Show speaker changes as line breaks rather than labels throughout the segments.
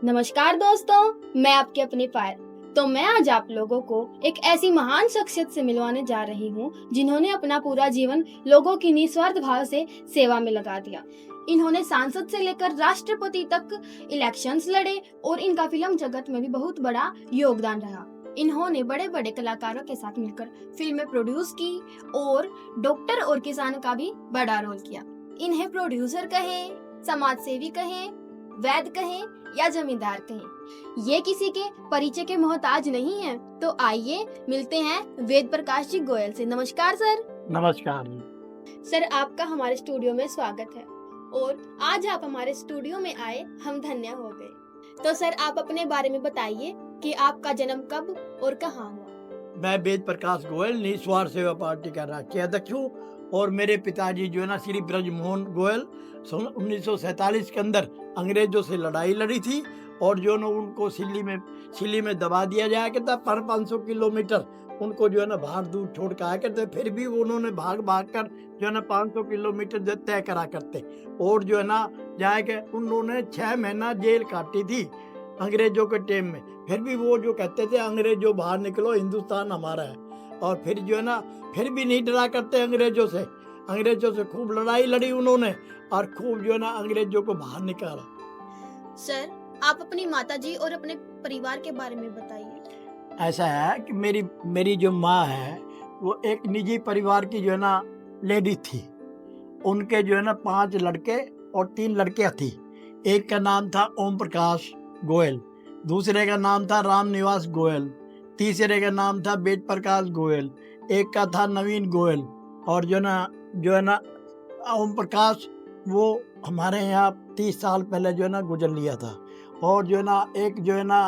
नमस्कार दोस्तों, मैं आपकी अपनी फायर। तो मैं आज आप लोगों को एक ऐसी महान शख्सियत से मिलवाने जा रही हूँ जिन्होंने अपना पूरा जीवन लोगों की निस्वार्थ भाव से सेवा में लगा दिया। इन्होंने सांसद से लेकर राष्ट्रपति तक इलेक्शंस लड़े और इनका फिल्म जगत में भी बहुत बड़ा योगदान रहा। इन्होंने बड़े बड़े कलाकारों के साथ मिलकर फिल्में प्रोड्यूस की और डॉक्टर और किसान का भी बड़ा रोल किया। इन्हें प्रोड्यूसर कहें, समाज सेवी कहें, वैद कहें या जमींदार कहें, ये किसी के परिचय के मोहताज नहीं है। तो आइए मिलते हैं वेद प्रकाश जी गोयल से। नमस्कार सर।
नमस्कार
सर, आपका हमारे स्टूडियो में स्वागत है और आज आप हमारे स्टूडियो में आए, हम धन्य हो गए। तो सर, आप अपने बारे में बताइए कि आपका जन्म कब और कहाँ हुआ।
मैं वेद प्रकाश गोयल निस्वार्थ सेवा पार्टी का राष्ट्रीय अध्यक्ष हूँ और मेरे पिताजी जो है ना श्री ब्रजमोहन गोयल 1947 के अंदर अंग्रेजों से लड़ाई लड़ी थी और जो ना उनको सिल्ली में दबा दिया जाया करता। पर 500 किलोमीटर उनको जो है ना बाहर दूर छोड़ के आया करते, फिर भी उन्होंने भाग कर जो है ना 500 किलोमीटर तय करा करते और जो है ना जाके उन्होंने 6 महीना जेल काटी थी अंग्रेजों के टाइम में। फिर भी वो जो कहते थे अंग्रेजों बाहर निकलो, हिंदुस्तान हमारा है। और फिर जो है ना फिर भी नहीं डरा करते अंग्रेजों से खूब लड़ाई लड़ी उन्होंने और खूब जो है ना अंग्रेजों को बाहर निकाला।
सर, आप अपनी माताजी और अपने परिवार के बारे में बताइए।
ऐसा है कि मेरी जो माँ है वो एक निजी परिवार की जो है ना लेडी थी। उनके जो है ना 5 लड़के और 3 लड़कियां थी। एक का नाम था ओम प्रकाश गोयल, दूसरे का नाम था राम निवास गोयल, तीसरे का नाम था वेद प्रकाश गोयल, एक का था नवीन गोयल। और जो है ना ओम प्रकाश वो हमारे यहाँ 30 साल पहले जो है ना गुजर लिया था। और जो है ना एक जो है ना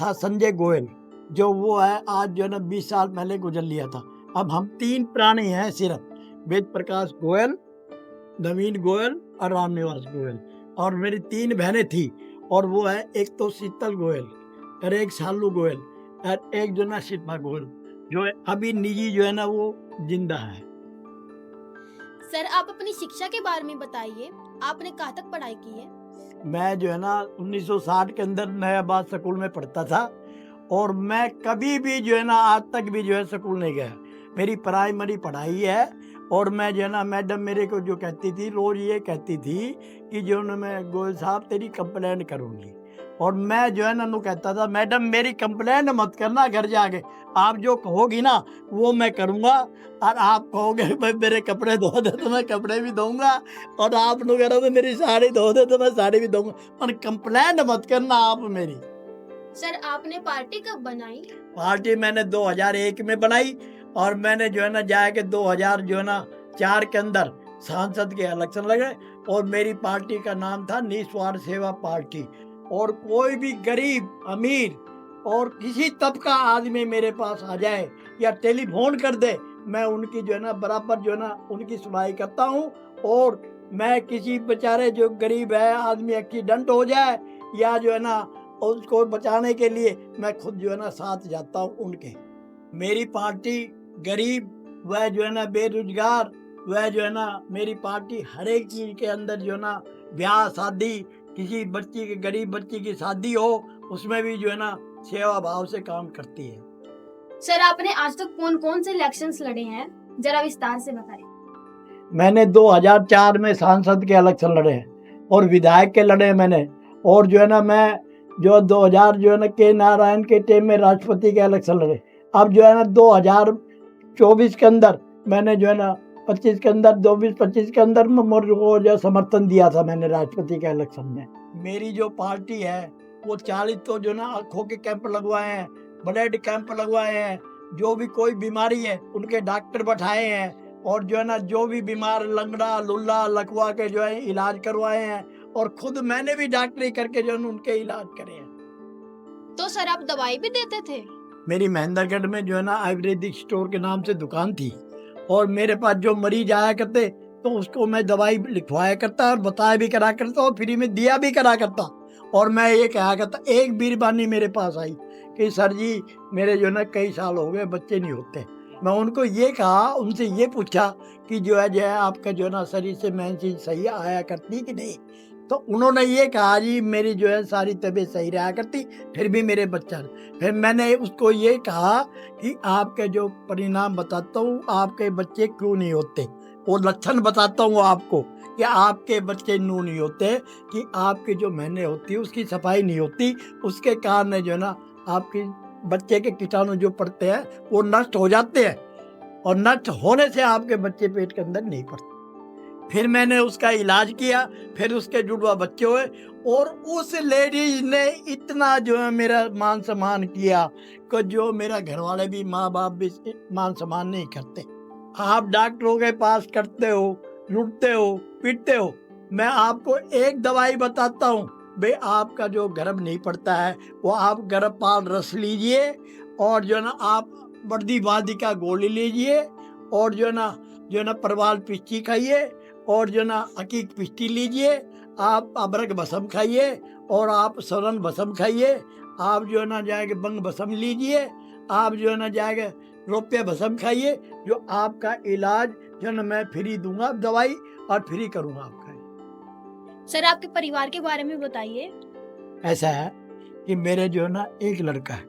था संजय गोयल, जो वो है आज जो है ना 20 साल पहले गुजर लिया था। अब हम 3 प्राणी हैं सिर्फ, वेद प्रकाश गोयल, नवीन गोयल और राम निवास गोयल। और मेरी 3 बहनें थी और वो है एक तो शीतल गोयल और एक शालू गोयल और एक जो ना शिल्पा गोयल, जो है अभी निजी जो है ना वो जिंदा है।
सर, आप अपनी शिक्षा के बारे में बताइए, आपने कहाँ तक पढ़ाई की है।
मैं जो है ना 1960 के अंदर नयाबाद स्कूल में पढ़ता था और मैं कभी भी जो है ना आज तक भी जो है स्कूल नहीं गया। मेरी प्राइमरी पढ़ाई है और मैं जो है ना मैडम मेरे को जो कहती थी, रोज़ ये कहती थी कि जो ना मैं गोयल साहब तेरी कंप्लेंट करूँगी। और मैं जो है ना नु कहता था मैडम मेरी कंप्लेंट मत करना, घर जाके आप जो कहोगी ना वो मैं करूँगा और आप कहोगे भाई मेरे कपड़े धो दे तो मैं कपड़े भी दूंगा और आप लोग कहोगे मेरी साड़ी धो दे तो मैं साड़ी भी दूंगा, पर कंप्लेंट मत करना आप मेरी।
सर, आपने पार्टी कब बनाई।
पार्टी मैंने 2001 में बनाई और मैंने जो है ना जाके 2000 जो है ना 4 के अंदर सांसद के इलेक्शन लगे और मेरी पार्टी का नाम था निस्वार्थ सेवा पार्टी। और कोई भी गरीब अमीर और किसी तबका आदमी मेरे पास आ जाए या टेलीफोन कर दे, मैं उनकी जो है ना बराबर जो है ना उनकी सुनाई करता हूँ। और मैं किसी बेचारे जो गरीब है आदमी एक्सीडेंट हो जाए या जो है ना उसको बचाने के लिए मैं खुद जो है ना साथ जाता हूँ उनके। मेरी पार्टी गरीब वह जो है ना बेरोजगार वह जो है ना मेरी पार्टी हर एक चीज़ के अंदर जो है ना ब्याह शादी किसी बच्ची की गरीब बच्ची की शादी हो उसमें भी जो है ना सेवा भाव से काम करती है।
सर, आपने आज तक कौन कौन से इलेक्शंस लड़े हैं, जरा विस्तार से बताएं।
मैंने 2004 में सांसद के इलेक्शन लड़े हैं और विधायक के लड़े मैंने। और जो है ना मैं जो 2000 जो है ना के नारायण के टाइम में राष्ट्रपति के इलेक्शन लड़े। अब जो है ना 2024 के अंदर मैंने जो है ना 25 के अंदर 24-25 के अंदर मोदी को जो समर्थन दिया था मैंने राष्ट्रपति के इलेक्शन में। मेरी जो पार्टी है वो 40 तो जो ना आँखों के कैंप लगवाए हैं, ब्लड कैंप लगवाए हैं, जो भी कोई बीमारी है उनके डॉक्टर बैठाए हैं और जो है ना जो भी बीमार लंगड़ा लुल्ला लकवा के जो है इलाज करवाए हैं और खुद मैंने भी डॉक्टरी करके जो है उनके इलाज करे हैं।
तो सर, आप दवाई भी देते थे।
मेरी महेंद्रगढ़ में जो है ना आयुर्वेदिक स्टोर के नाम से दुकान थी और मेरे पास जो मरीज आया करते तो उसको मैं दवाई लिखवाया करता और बताया भी करा करता और फ्री में दिया भी करा करता। और मैं ये कहा करता, एक बीरबानी मेरे पास आई कि सर जी मेरे जो है ना कई साल हो गए बच्चे नहीं होते। मैं उनको ये कहा, उनसे ये पूछा कि जो है आपका जो है ना शरीर से मेन चीज़ सही आया करती कि नहीं। तो उन्होंने ये कहा जी मेरी जो है सारी तबीयत सही रहा करती, फिर भी मेरे बच्चा। फिर मैंने उसको ये कहा कि आपके जो परिणाम बताता हूँ, आपके बच्चे क्यों नहीं होते, वो लक्षण बताता हूँ आपको कि आपके बच्चे नू नहीं होते, कि आपकी जो महीने होती है उसकी सफाई नहीं होती, उसके कारण जो है ना आपकी बच्चे के कीटाणु जो पड़ते हैं वो नष्ट हो जाते हैं, और नष्ट होने से आपके बच्चे पेट के अंदर नहीं पड़ते। फिर मैंने उसका इलाज किया, फिर उसके जुड़वा बच्चे हुए, और उस लेडीज ने इतना जो है मेरा मान सम्मान किया कि जो मेरा घर वाले भी, माँ बाप भी मान सम्मान नहीं करते। आप डॉक्टरों के पास करते हो, लुटते हो, पीटते हो, मैं आपको एक दवाई बताता हूँ भाई, आपका जो गर्भ नहीं पड़ता है वो आप गर्भपाल रस लीजिए, और जो है ना आप बर्दी बादी का गोली लीजिए, और जो है ना परवाल पिस्ती खाइए, और जो ना अकीक पिस्ती लीजिए, आप अबरक भस्म खाइए, और आप सरन भस्म खाइए, आप जो है ना जाएगा बंग भस्म लीजिए, आप जो है ना जाएगा रुपये भस्म खाइए, जो आपका इलाज जो है ना मैं फ्री दूंगा दवाई, और फ्री करूंगा आपका।
सर आपके परिवार के बारे में बताइए।
ऐसा है कि मेरे जो है ना एक लड़का है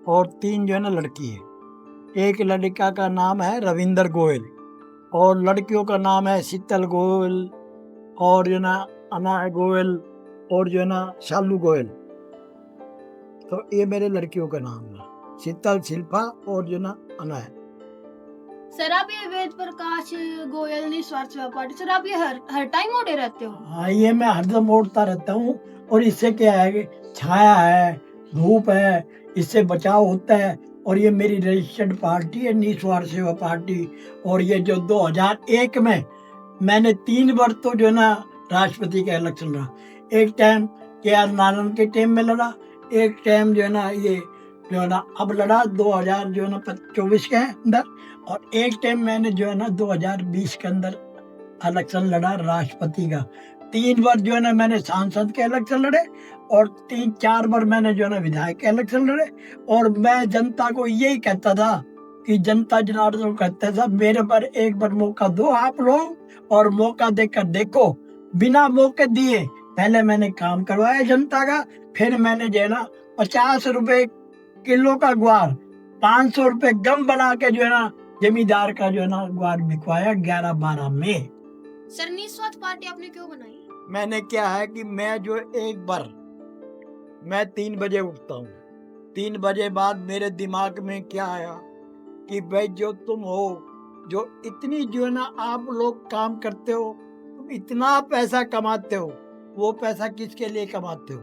और 3 जो है ना लड़की है। एक लड़का का नाम है रविंदर गोयल, और लड़कियों का नाम है शीतल गोयल, और जो ना अना गोयल, और जो है ना शालू गोयल। तो ये मेरे लड़कियों का नाम है, शीतल, शिल्पा और जो ना अना है।
सर आप ये वेद प्रकाश गोयल निस्वार्थ सेवा पार्टी, सर आप ये हर टाइम ओढ़े रहते हो?
हाँ, ये मैं हरदम ओढ़ता रहता हूँ, और इससे क्या है कि छाया है, धूप है, इससे बचाव होता है। और ये मेरी रजिस्टर्ड पार्टी है, निस्वार्थ सेवा पार्टी। और ये जो 2001 में मैंने 3 बार तो जो है ना राष्ट्रपति का इलेक्शन लड़ा। एक टाइम KR नारायण के टाइम में लड़ा, एक टाइम जो है ना ये जो है ना अब लड़ा 2000 जो है ना 24 के अंदर, और एक टाइम मैंने जो है ना 2020 के अंदर इलेक्शन लड़ा राष्ट्रपति का। 3 बार जो है ना मैंने सांसद के इलेक्शन लड़े, और 3-4 बार मैंने जो है ना विधायक के इलेक्शन लड़े। और मैं जनता को यही कहता था कि जनता जनार्दन को कहता था मेरे पर एक बार मौका दो आप लोग, और मौका देकर देखो। बिना मौके दिए पहले मैंने काम करवाया जनता का, फिर मैंने जो है ना 50 रुपए किलो का ग्वार 500 रुपए गम बना के जो है ना जमींदार का जो है ना ग्वार बिकवाया 11-12 में।
सर निस्वार्थ पार्टी आपने क्यों बनाई?
मैंने क्या है कि मैं जो एक बार मैं 3 बजे उठता हूँ, 3 बजे बाद मेरे दिमाग में क्या आया कि भाई जो तुम हो, जो इतनी जो है ना आप लोग काम करते हो, तुम इतना पैसा कमाते हो, वो पैसा किसके लिए कमाते हो।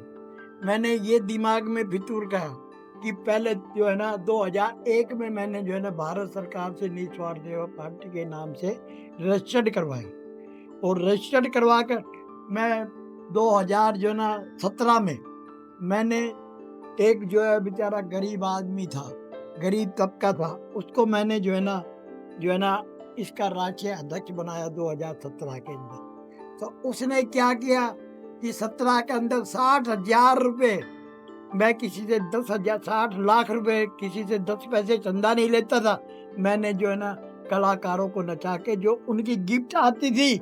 मैंने ये दिमाग में फितूर कहा कि पहले जो है ना 2001 में मैंने जो है ना भारत सरकार से निस्वार्थ सेवा पार्टी के नाम से रजिस्टर्ड करवाई, और रजिस्टर्ड करवा कर मैं 2000 जो है ना 17 में मैंने एक जो है बेचारा गरीब आदमी था, गरीब तबका था, उसको मैंने जो है ना इसका राष्ट्रीय अध्यक्ष बनाया 2017 के अंदर। तो उसने क्या किया कि 17 के अंदर 60,000 रुपये, मैं किसी से 10,000 60 लाख रुपए किसी से 10 पैसे चंदा नहीं लेता था। मैंने जो है ना कलाकारों को नचा के जो उनकी गिफ्ट आती थी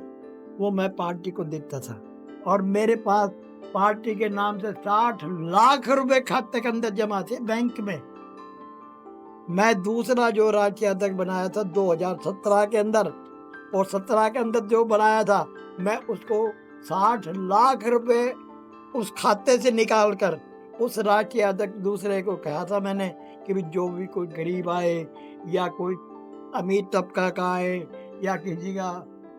वो मैं पार्टी को देता था, और मेरे पास पार्टी के नाम से 60 लाख रुपए खाते के अंदर जमा थे बैंक में। मैं दूसरा जो राष्ट्रीय अध्यक्ष बनाया था 2017 के अंदर, और 17 के अंदर जो बनाया था मैं उसको 60 लाख रुपए उस खाते से निकाल कर उस राष्ट्रीय अध्यक्ष दूसरे को कहा था मैंने कि भी जो भी कोई गरीब आए, या कोई अमीर तबका का आए, या किसी का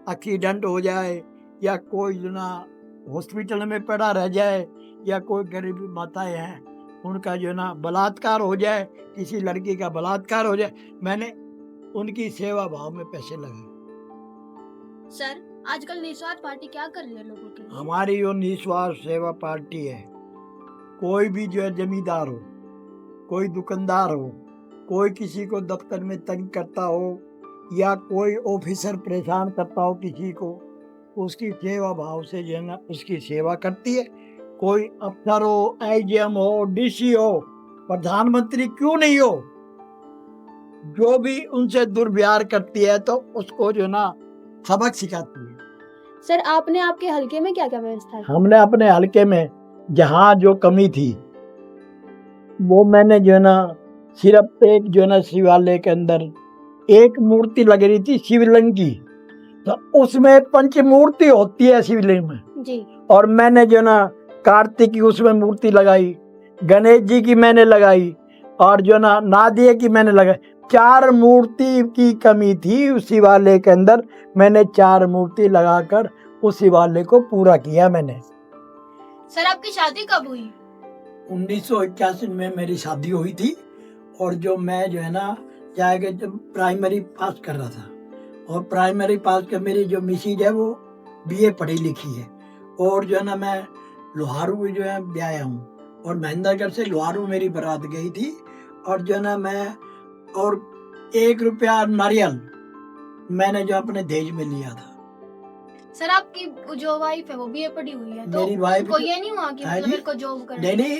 एक्सीडेंट हो जाए, या कोई जो ना हॉस्पिटल में पड़ा रह जाए, या कोई गरीब माताएं हैं उनका जो ना बलात्कार हो जाए, किसी लड़की का बलात्कार हो जाए, मैंने उनकी सेवा भाव में पैसे लगाए।
सर आजकल निस्वार्थ पार्टी क्या कर रही है लोगों के लिए?
हमारी जो निस्वार्थ सेवा पार्टी है, कोई भी जो है जमींदार हो, कोई दुकानदार हो, कोई किसी को दफ्तर में तंग करता हो, या कोई ऑफिसर परेशान करता हो किसी को, उसकी सेवा भाव से जो है ना उसकी सेवा करती है। कोई अफसर हो, IGM हो, DC हो, प्रधानमंत्री क्यों नहीं हो, जो भी उनसे दुर्व्यवहार करती है तो उसको जो ना सबक सिखाती है।
सर आपने आपके हलके में क्या क्या व्यवस्था की?
हमने अपने हलके में जहाँ जो कमी थी वो मैंने जो है ना सिर्फ एक जो है ना शिवालय के अंदर एक मूर्ति लग रही थी शिवलिंग की, तो उसमें पंच मूर्ति होती है शिवलिंग में,
जी
और मैंने जो है ना कार्तिक की उसमें मूर्ति लगाई, गणेश जी की मैंने लगाई, और जो है ना नादिया की मैंने लगाई। 4 मूर्ति की कमी थी उस शिवालय के अंदर, मैंने 4 मूर्ति लगाकर उस शिवालय को पूरा किया मैंने।
सर आपकी शादी कब हुई?
1981 में मेरी शादी हुई थी, और जो मैं जो है ना जाएगा जब प्राइमरी पास कर रहा था, और प्राइमरी पास कर मेरी जो मिसेज है वो बीए पढ़ी लिखी है, और जो है ना मैं लोहारू जो है ब्याया हूँ, और महेंद्रगढ़ से लोहारू मेरी बारात गई थी, और जो है ना मैं और 1 रुपया नारियल मैंने जो अपने दहेज में लिया था।
सर आपकी जो वाइफ है वो बीए पढ़ी हुई है, तो
मेरी वाइफ
को ये नहीं हुआ कि
है
मतलब
जी?
मेरे को जॉब करनी
नहीं,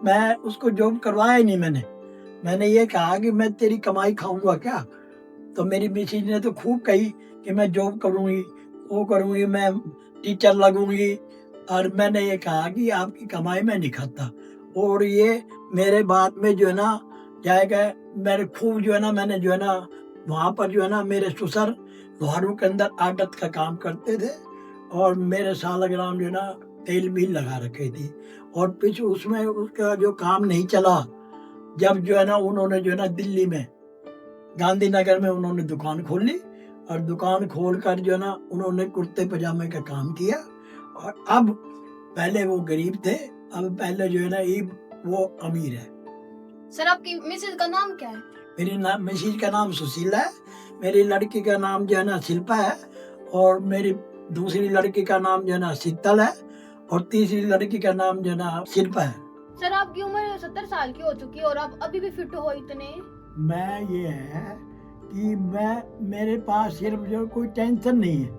मैं उसको जॉब करवाया ही नहीं। मैंने ये कहा कि मैं तेरी कमाई खाऊंगा क्या, तो मेरी मिसेज ने तो खूब कही कि मैं जॉब करूंगी, वो करूंगी, मैं टीचर लगूंगी, और मैंने ये कहा कि आपकी कमाई मैं नहीं खाता। और ये मेरे बाद में जो है ना जाएगा मेरे खूब जो है ना मैंने जो है ना वहाँ पर जो है ना मेरे ससुर लोहारू के अंदर आड़त का काम करते थे, और मेरे सालग्राम जो है ना तेल मिल लगा रखी थी, और पीछे उसमें उसका जो काम नहीं चला, जब जो है ना उन्होंने जो है ना दिल्ली में गांधीनगर में उन्होंने दुकान खोल ली, और दुकान खोल कर जो है ना उन्होंने कुर्ते पजामे का काम किया, और अब पहले वो गरीब थे, अब पहले जो है ना ये वो अमीर है।
सर आपकी मिसेज का नाम क्या है?
मेरी मिसेज का नाम सुशीला है, मेरी लड़की का नाम जो है ना शिल्पा है, और मेरी दूसरी लड़की का नाम जो है ना शीतल है, और तीसरी लड़की का नाम जो है ना शिल्पा है।
सर आपकी उम्र 70 साल की हो चुकी है और आप अभी भी फिट हो इतने।
मैं ये है कि मेरे पास सिर्फ जो कोई टेंशन नहीं है,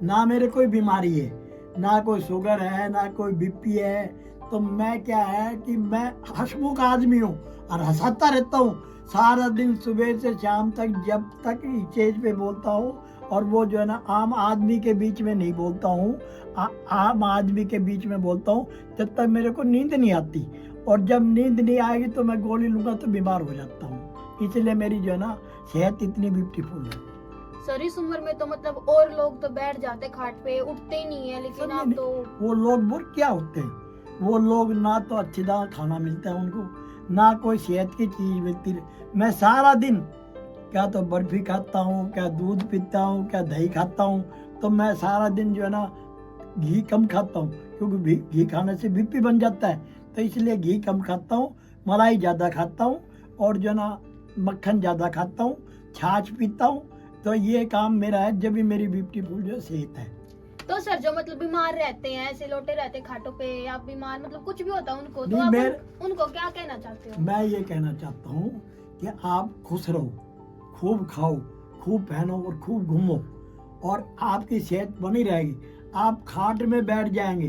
ना मेरे कोई बीमारी है, ना कोई शुगर है, ना कोई बीपी है, तो मैं क्या है कि मैं हंसमुख आदमी हूँ और हंसाता रहता हूँ सारा दिन, सुबह से शाम तक, जब तक स्टेज पे बोलता हूँ, और वो जो है ना आम आदमी के बीच में नहीं बोलता हूँ, आम आदमी के बीच में बोलता हूँ जब तक मेरे को नींद नहीं आती, और जब नींद नहीं आएगी तो मैं गोली लूँगा तो बीमार हो जाता हूँ, इसलिए मेरी जो है ना सेहत इतनी ब्यूटीफुल है।
सर इस उम्र में तो मतलब और लोग तो बैठ जाते खाट पे, उठते ही नहीं है, लेकिन आप तो।
वो लोग बुर क्या होते हैं, वो लोग ना तो अच्छी तरह खाना मिलता है उनको, ना कोई सेहत की चीज मिलती है। मैं सारा दिन क्या तो बर्फी खाता हूँ, क्या दूध पीता हूँ, क्या दही खाता हूँ, तो मैं सारा दिन जो है ना घी कम खाता हूँ, क्योंकि घी खाने से बीपी बन जाता है, तो इसलिए घी कम खाता हूँ, मलाई ज़्यादा खाता हूँ, और जो ना मक्खन ज़्यादा खाता हूँ, छाछ पीता हूँ, तो ये काम मेरा है, जब भी मेरी ब्यूटीफुल जो सेहत है।
तो सर जो मतलब बीमार रहते हैं, ऐसे लोटे रहते हैं खाटों पे, या बीमार मतलब कुछ भी होता है उनको, तो आप उनको क्या कहना चाहते हो?
मैं ये कहना चाहता हूँ कि आप खुश रहो, खूब खाओ, खूब पहनो और खूब घूमो, और आपकी सेहत बनी रहेगी। आप खाट में बैठ जाएंगे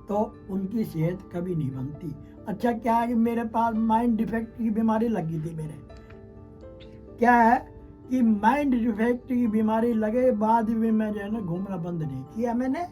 तो उनकी सेहत कभी नहीं बनती। अच्छा क्या है कि मेरे पास माइंड डिफेक्ट की बीमारी लगी थी, मेरे क्या है कि माइंड डिफेक्ट की बीमारी लगे बाद में मैं जो है ना घूमना बंद नहीं किया मैंने,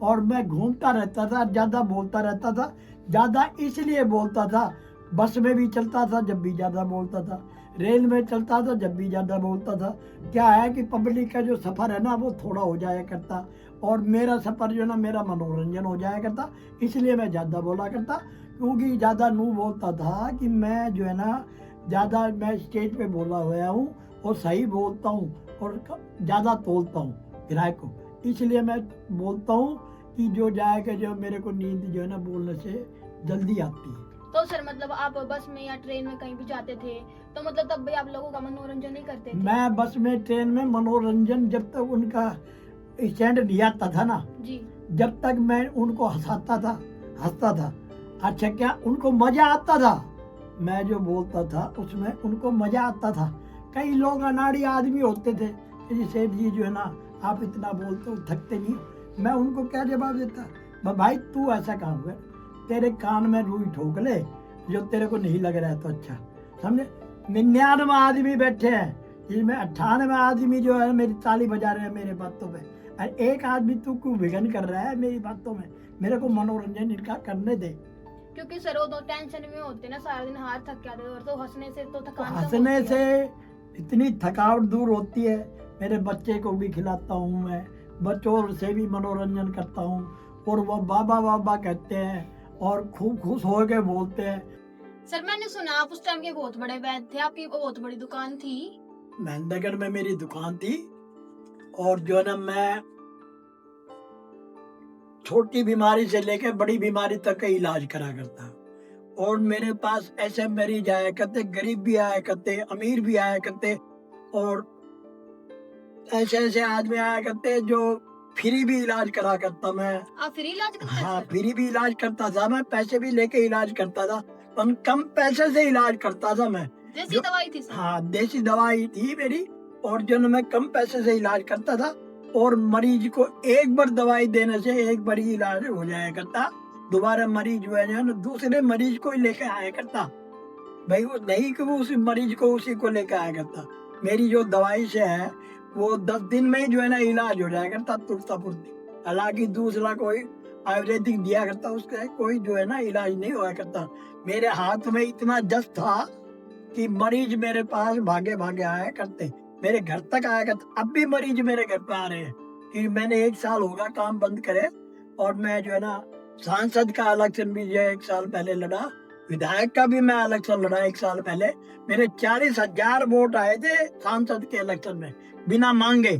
और मैं घूमता रहता था, ज़्यादा बोलता रहता था। ज़्यादा इसलिए बोलता था, बस में भी चलता था जब भी ज़्यादा बोलता था, रेल में चलता था जब भी ज़्यादा बोलता था। क्या है कि पब्लिक का जो सफ़र है ना वो थोड़ा हो जाया करता, और मेरा सफ़र जो है ना मेरा मनोरंजन हो जाया करता, इसलिए मैं ज़्यादा बोला करता, क्योंकि ज़्यादा नू बोलता था कि मैं जो है ना ज़्यादा मैं स्टेज पे बोला हुआ हूँ, और सही बोलता हूँ, और ज़्यादा तोलता हूँ ग्राहक को, इसलिए मैं बोलता हूँ कि जो जाएगा, जो मेरे को नींद जो है ना बोलने से जल्दी आती है।
तो सर मतलब आप बस में या ट्रेन में कहीं भी जाते थे, तो मतलब तब भी आप लोगों का मनोरंजन नहीं करते थे?
मैं बस में, ट्रेन में मनोरंजन जब तक उनका स्टैंड नहीं आता था ना
जी,
जब तक मैं उनको हंसाता था, हंसता था। अच्छा क्या उनको मजा आता था, मैं जो बोलता था उसमें उनको मजा आता था। कई लोग अनाड़ी आदमी होते थे कि सेठ जी जो है ना आप इतना बोलते हो, थकते नहीं हो। मैं उनको क्या जवाब देता, भाई तू ऐसा काम कर, तेरे कान में रुई ठोक ले, जो तेरे को नहीं लग रहा है तो अच्छा, समझे। 99 आदमी बैठे हैं, जिसमें 98 आदमी जो है मेरी ताली बजा रहे हैं मेरे बातों पे, अरे एक आदमी तू क्यों विघन कर रहा है मेरी बातों में? मेरे को मनोरंजन इनका करने दे।
क्योंकि सर वो तो टेंशन में होते ना, सारा दिन हाथ थक जाते और तो हंसने से तो थकान कम
हंसने
होती
से
है।
इतनी थकावट दूर होती है। मेरे बच्चे को भी खिलाता हूँ मैं, बच्चों से भी मनोरंजन करता हूँ, और वो बाबा बाबा कहते हैं और खूब खुश हो के बोलते हैं।
सर मैंने सुना आप उस टाइम के बहुत बड़े वैद्य थे, आपकी बहुत बड़ी दुकान थी।
महेंद्रगढ़ में मेरी दुकान थी, और जो है ना मैं छोटी बीमारी से लेकर बड़ी बीमारी तक का इलाज करा करता। और मेरे पास ऐसे मरीज आया करते, गरीब भी आया करते, अमीर भी आया करते, और ऐसे ऐसे आदमी आया करते जो फ्री भी इलाज करा करता मैं।
आप फ्री इलाज करते हैं
हाँ,
सर?
फ्री भी इलाज करता था मैं, पैसे भी लेके इलाज करता था, पर कम पैसे से इलाज करता था मैं।
देसी
जो
दवाई थी सर?
हाँ, देसी दवाई थी मेरी, और जो ना मैं कम पैसे से इलाज करता था, और मरीज को एक बार दवाई देने से एक बार ही इलाज हो जाया करता। दोबारा मरीज जो है ना दूसरे मरीज को ही लेके आया करता। भाई वो नहीं कि वो उसी मरीज को उसी को लेके आया करता। मेरी जो दवाई से है वो 10 दिन में ही जो है ना इलाज हो जाया करता तुरता फुर्ती। हालांकि दूसरा कोई आयुर्वेदिक दिया करता, उसका कोई जो है ना इलाज नहीं हुआ करता। मेरे हाथ में इतना जस था कि मरीज मेरे पास भागे भागे आया करते, मेरे घर तक आया करते। अब भी मरीज मेरे घर पे आ रहे हैं कि मैंने 1 साल होगा काम बंद करे, और मैं जो है ना सांसद का इलेक्शन भी जो है 1 साल पहले लड़ा, विधायक का भी मैं इलेक्शन लड़ा 1 साल पहले। मेरे 40,000 वोट आए थे सांसद के इलेक्शन में, बिना मांगे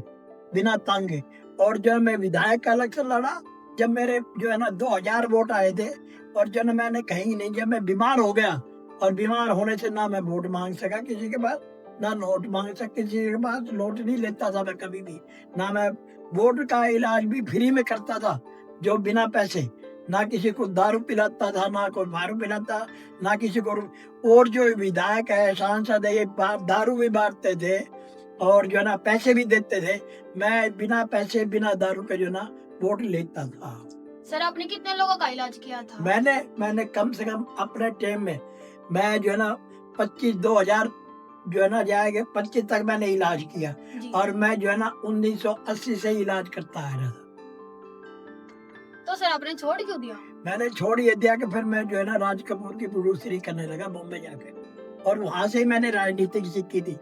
बिना तांगे। और जो है मैं विधायक का इलेक्शन लड़ा, जब मेरे जो है ना 2,000 वोट आए थे, और जो है मैंने कहीं नहीं, जब मैं बीमार हो गया, और बीमार होने से ना मैं वोट मांग सका किसी के पास, ना नोट मांग सका किसी के पास, नोट नहीं लेता था मैं कभी भी, ना मैं वोट का इलाज भी फ्री में करता था जो बिना पैसे, ना किसी को दारू पिलाता था, ना कोई दारू पिलाता, ना किसी को। और जो विधायक है सांसद है ये दारू भी बांटते थे, और जो है ना पैसे भी देते थे। मैं बिना पैसे बिना दारू के जो ना वोट लेता था।
सर आपने कितने लोगों का इलाज किया था?
मैंने कम से कम अपने टाइम में मैं जो है ना 2000 जो है ना जाएगा 25 तक मैंने इलाज किया,
जी।
और मैं जो है ना 1980 से इलाज करता आ रहा था।
तो सर आपने छोड़ क्यों दिया?
मैंने छोड़ ये दिया कि फिर मैं जो है ना राज कपूर की प्रोड्यूसरी करने लगा बॉम्बे जाके, और वहां से ही मैंने राजनीति सीखी थी,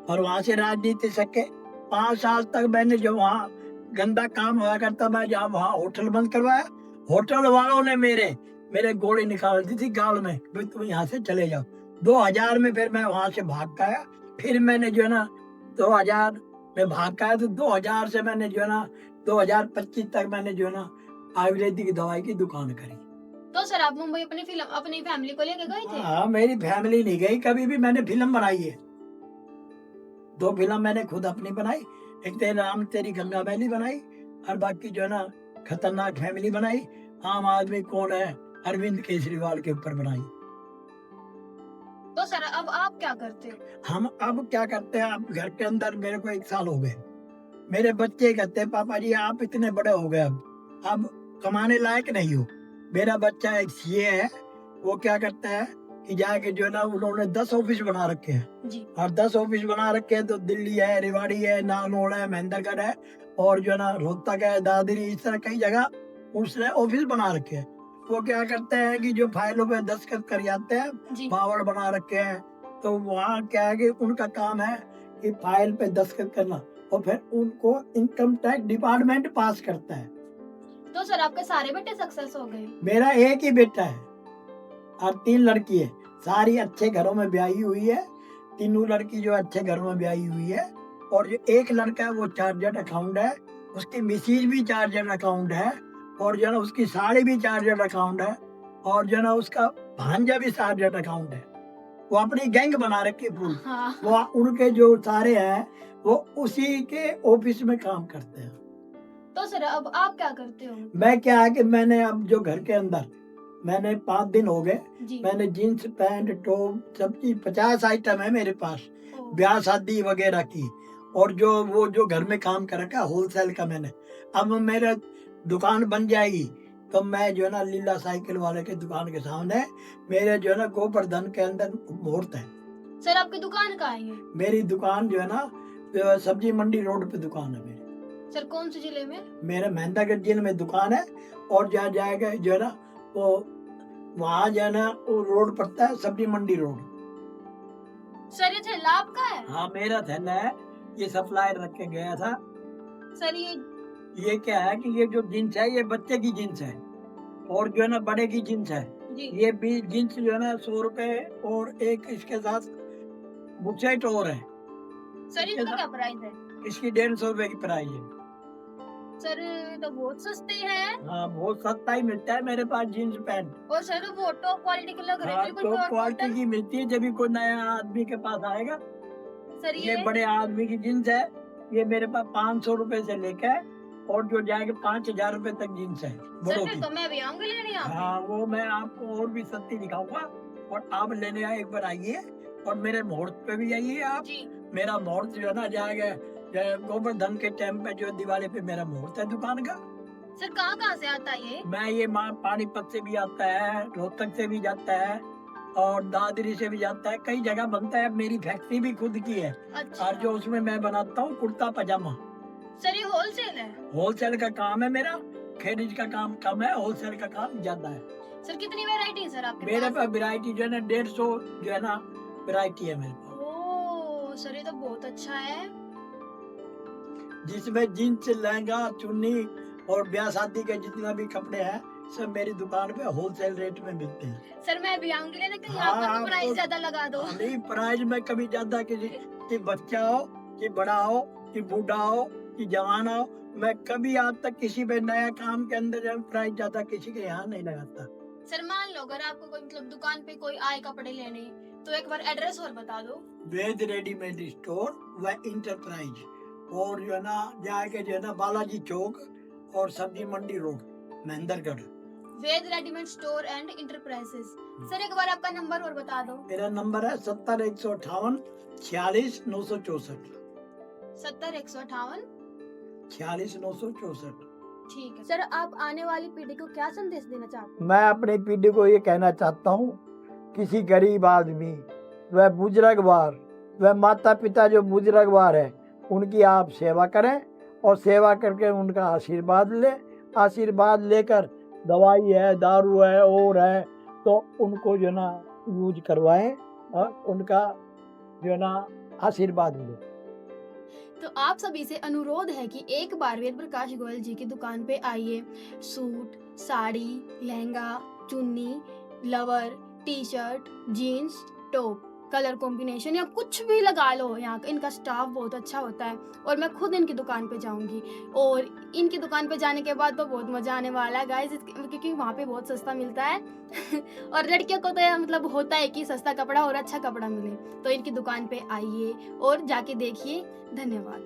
और वहां से राजनीति सीख के 5 साल तक मैंने जो वहाँ गंदा काम हुआ करता, मैं जहाँ वहाँ होटल बंद करवाया, होटल वालों ने मेरे मेरे गोली निकाल दी थी गाल में, भाई तुम यहाँ से चले जाओ। 2000 में फिर मैं वहां से भाग गया। फिर मैंने जो है ना 2000 में भाग गया, तो 2000 से मैंने जो है ना 2025 तक मैंने जो है ना आयुर्वेदिक दवाई की दुकान करी।
तो सर आप मुंबई अपनी फैमिली को लेके गए थे?
हाँ, मेरी फैमिली नहीं गई कभी भी। मैंने फिल्म बनाई है, 2 फिल्म मैंने खुद अपनी बनाई। एक तेरे राम तेरी गंगा मैली बनाई, और बाकी जो है ना खतरनाक फैमिली बनाई, आम आदमी कौन है अरविंद केजरीवाल के ऊपर बनाई।
तो सर अब आप क्या करते हो?
हम अब क्या करते हैं, अब घर के अंदर मेरे को 1 साल हो गए, मेरे बच्चे कहते हैं पापा जी आप इतने बड़े हो गए, अब कमाने लायक नहीं हो। मेरा बच्चा एक सीए है, वो क्या करता है कि जाके जो है ना उन्होंने 10 ऑफिस बना रखे हैं
जी।
और 10 ऑफिस बना रखे हैं, तो दिल्ली है, रेवाड़ी है, नागौर है, महेंद्रगढ़ है, और जो है ना रोहतक है, दादरी, इस तरह कई जगह उसने ऑफिस बना रखे हैं। वो क्या करते हैं कि जो फाइलों पे दस्तखत कर जाते हैं,
जी।
पावड़ बना रखे हैं, तो वहाँ क्या है कि उनका काम है कि फाइल पे दस्तखत करना, और फिर उनको इनकम टैक्स डिपार्टमेंट पास करता है।
तो सर आपके सारे बेटे सक्सेस हो गए?
मेरा एक ही बेटा है और 3 लड़की है, सारी अच्छे घरों में ब्याही हुई है, तीनों लड़की जो अच्छे घरों में ब्याही हुई है, और जो एक लड़का है वो चार्टर्ड अकाउंट है, उसकी मिसेज भी चार्टर्ड अकाउंट है, और जो है ना उसकी साड़ी भी चार्टर्ड अकाउंट है, और जो है ना उसका भांजा भी चार्टर्ड अकाउंट है। वो अपनी गैंग बना रखी है फुल।
हाँ।
वो उनके जो सारे हैं वो उसी के ऑफिस में काम करते हैं।
तो सर अब आप क्या करते हो?
मैं क्या है कि मैंने अब जो घर के अंदर मैंने 5 दिन हो गए,
जी।
मैंने जीन्स पैंट टॉप सब चीज 50 आइटम है मेरे पास,
ओ।
ब्याह शादी वगैरह की, और जो वो जो घर में काम कर रखा होलसेल का मैंने। अब मेरा दुकान बन जाएगी तो मैं जो है ना लीला साइकिल वाले के दुकान के सामने मेरे जो है ना गोवर्धन के अंदर मुहूर्त है।
सर आपकी दुकान कहाँ है ये?
मेरी दुकान जो है ना सब्जी मंडी रोड पे दुकान है मेरी।
सर कौन से जिले में?
मेरा महेंद्रगढ़ जिले में दुकान है। और जहाँ जाएगा जो है ना वो वहाँ जो है ना वो रोड पड़ता है सब्जी मंडी रोड।
सर ये थैला आपका है?
हाँ मेरा थैला है, ये सप्लायर रख के गया था।
सर
ये क्या है कि ये जो जींस है ये बच्चे की जींस है और जो है ना बड़े की जींस है।
जी
ये भी जींस जो है ना 100 रुपए और एक इसके साथ बुशर्ट और है।
सर इसका क्या प्राइस है?
इसकी 150 रुपए की प्राइस है।
सर तो बहुत सस्ते हैं।
हाँ बहुत सस्ता ही मिलता है मेरे पास जींस पैंट।
और सर वो टॉप क्वालिटी के लग रहे
हाँ
हैं, बिल्कुल
तो
प्योर
क्वालिटी
कॉटन।
की मिलती है जब भी कोई नया आदमी के पास आएगा।
सर
ये बड़े आदमी की जींस है, ये मेरे पास 500 रुपए से लेकर और जो जाएगा 5000 रुपए तक जींस है
सर
बड़ों
फिर
की।
तो मैं भी आऊंगी लेने यहाँ पे।
हाँ वो मैं आपको और भी सस्ती दिखाऊंगा और आप लेने आए एक बार आइए और मेरे मुहूर्त पे भी आइए आप।
जी
मेरा मुहूर्त जो है ना जाएगा गोवर्धन के टाइम पे जो दिवाली पे मेरा मुहूर्त है दुकान का।
सर कहाँ से आता है ये?
मैं ये पानीपत से भी आता है, रोहतक से भी जाता है और दादरी से भी जाता है, कई जगह बनता है। मेरी फैक्ट्री भी खुद की है
अच्छा
और जो उसमें मैं बनाता हूँ कुर्ता पजामा।
सर ये होलसेल है?
होलसेल का काम है मेरा, खरीद का काम कम है, होलसेल का काम ज्यादा है।
सर कितनी वैरायटी है सर आपके
मेरे
पास?
पास वैरायटी जो है ना 150 जो है ना वैरायटी है मेरे पास,
ओह सर ये तो बहुत अच्छा है।
जिसमें जींस लहंगा चुन्नी और ब्याह शादी के जितना भी कपड़े हैं सब मेरी दुकान पे होलसेल रेट में मिलते हैं।
सर मैं भी आऊंगी लेने के,
हाँ,
यहाँ पर तो
आप
प्राइस
तो-
ज्यादा लगा दो।
नहीं प्राइस में कभी ज्यादा किसी कि बच्चा हो कि बड़ा हो कि बूढ़ा हो कि जवान हो, मैं कभी आज तक किसी पे नया काम के अंदर जब प्राइस ज्यादा किसी के यहाँ नहीं लगाता।
सर मान लो अगर आपको कोई मतलब दुकान पे कोई आए कपड़े लेने, तो एक बार एड्रेस और बता दो।
वेद रेडीमेड स्टोर व इंटरप्राइज और जो है ना जाके जो है ना बालाजी चौक और सब्जी मंडी road Mahendragarh.
Ved readymade store and enterprises. Sir एक बार आपका नंबर और बता दो।
मेरा नंबर है 70 158 46 964
70 158
46 964।
ठीक है। सर आप आने वाली पीढ़ी को क्या संदेश देना चाहते हैं?
मैं अपनी पीढ़ी को ये कहना चाहता हूँ, किसी गरीब आदमी वह बुजुर्गवार वह माता पिता जो बुजुर्गवार है उनकी आप सेवा करें और सेवा करके उनका आशीर्वाद ले। आशीर्वाद लेकर दवाई है दारू है और है तो उनको जो ना यूज करवाएं और उनका जो ना आशीर्वाद लें।
तो आप सभी से अनुरोध है कि एक बार वेद प्रकाश गोयल जी की दुकान पे आइए। Suit, sari, lehenga, chunni, lower, T shirt, jeans, top, colour combination या कुछ भी लगा लो। यहाँ का इनका स्टाफ बहुत अच्छा होता है और मैं खुद इनकी दुकान पे जाऊंगी और इनकी दुकान पे जाने के बाद तो बहुत मजा आने वाला है गाइस, क्योंकि वहाँ पे बहुत सस्ता मिलता है और लड़कियों को तो मतलब होता है कि सस्ता कपड़ा और अच्छा कपड़ा मिले। तो इनकी दुकान पे आइए और जाके देखिए। धन्यवाद।